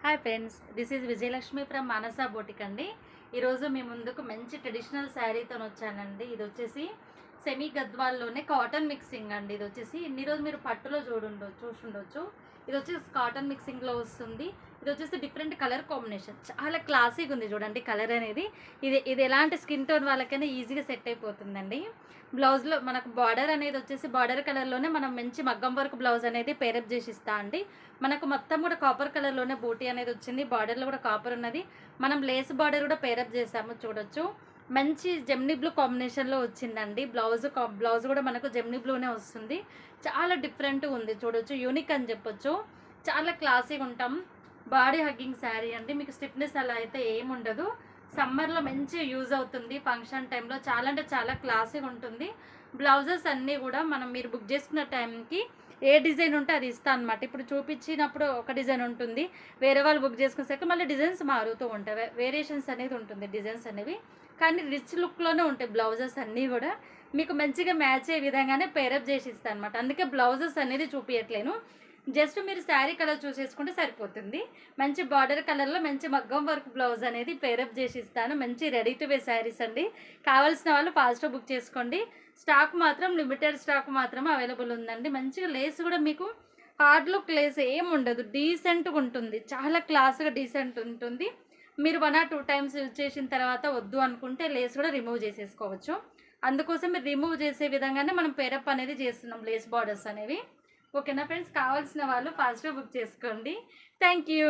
Hi friends, this is Vijayalakshmi from Manasa boutique అండి. ఈరోజు మీ ముందుకు మంచి ట్రెడిషనల్ శారీతో వచ్చానండి. ఇది వచ్చేసి సెమీ గద్వాల్లోనే కాటన్ మిక్సింగ్ అండి. ఇది వచ్చేసి ఇన్ని రోజు మీరు పట్టులో చూసుండొచ్చు. ఇది వచ్చేసి కాటన్ మిక్సింగ్లో వస్తుంది. ఇది వచ్చేసి డిఫరెంట్ కలర్ కాంబినేషన్, చాలా క్లాసీగా ఉంది చూడండి. కలర్ అనేది ఇది ఎలాంటి స్కిన్ టోన్ వాళ్ళకైనా ఈజీగా సెట్ అయిపోతుందండి. బ్లౌజ్లో మనకు బార్డర్ అనేది వచ్చేసి బార్డర్ కలర్లోనే మనం మంచి మగ్గం వర్క్ బ్లౌజ్ అనేది పేరప్ చేసి ఇస్తా అండి. మనకు మొత్తం కూడా కాపర్ కలర్లోనే బూటీ అనేది వచ్చింది. బార్డర్లో కూడా కాపర్ ఉన్నది. మనం లేస్ బార్డర్ కూడా పేరప్ చేసాము చూడొచ్చు. మంచి జెమ్నీ బ్లూ కాంబినేషన్లో వచ్చిందండి. బ్లౌజ్ కూడా మనకు జెమ్నీ బ్లూనే వస్తుంది. చాలా డిఫరెంట్ ఉంది చూడొచ్చు. యూనిక్ అని చెప్పొచ్చు. చాలా క్లాసీగా ఉంటాం. బాడీ హగ్గింగ్ శారీ అండి. మీకు స్టిఫ్నెస్ అలా అయితే ఏముండదు. సమ్మర్లో మంచి యూజ్ అవుతుంది. ఫంక్షన్ టైంలో చాలా అంటే చాలా క్లాసీగా ఉంటుంది. బ్లౌజెస్ అన్నీ కూడా మీరు బుక్ చేసుకున్న టైంకి ఏ డిజైన్ ఉంటే అది ఇస్తాను అనమాట. ఇప్పుడు చూపించినప్పుడు ఒక డిజైన్ ఉంటుంది, వేరే వాళ్ళు బుక్ చేసుకునేసరికి మళ్ళీ డిజైన్స్ మారుతూ ఉంటాయి. వేరియేషన్స్ అనేది ఉంటుంది డిజైన్స్ అనేవి. కానీ రిచ్ లుక్లోనే ఉంటాయి బ్లౌజెస్ అన్నీ కూడా. మీకు మంచిగా మ్యాచ్ అయ్యే విధంగానే పేరప్ చేసి ఇస్తాను అనమాట. అందుకే బ్లౌజెస్ అనేది చూపించట్లేను. జస్ట్ మీరు శారీ కలర్ చూసేసుకుంటే సరిపోతుంది. మంచి బార్డర్ కలర్లో మంచి మగ్గం వర్క్ బ్లౌజ్ అనేది పేరప్ చేసి ఇస్తాను. మంచి రెడీ టు వే శారీస్ అండి. కావాల్సిన వాళ్ళు ఫాస్ట్గా బుక్ చేసుకోండి. స్టాక్ మాత్రం లిమిటెడ్ స్టాక్ మాత్రం అవైలబుల్ ఉందండి. మంచిగా లేస్ కూడా మీకు హార్డ్ లుక్ లేస్ ఏం ఉండదు, డీసెంట్గా ఉంటుంది. చాలా క్లాస్గా డీసెంట్ ఉంటుంది. మీరు 1 or 2 టైమ్స్ యూజ్ చేసిన తర్వాత వద్దు అనుకుంటే లేస్ కూడా రిమూవ్ చేసేసుకోవచ్చు. అందుకోసం మీరు రిమూవ్ చేసే విధంగానే మనం పేరప్ అనేది చేస్తున్నాం లేస్ బార్డర్స్ అనేవి. ఓకేనా ఫ్రెండ్స్, కావాల్సిన వాళ్ళు ఫాస్ట్గా బుక్ చేసుకోండి. Thank you.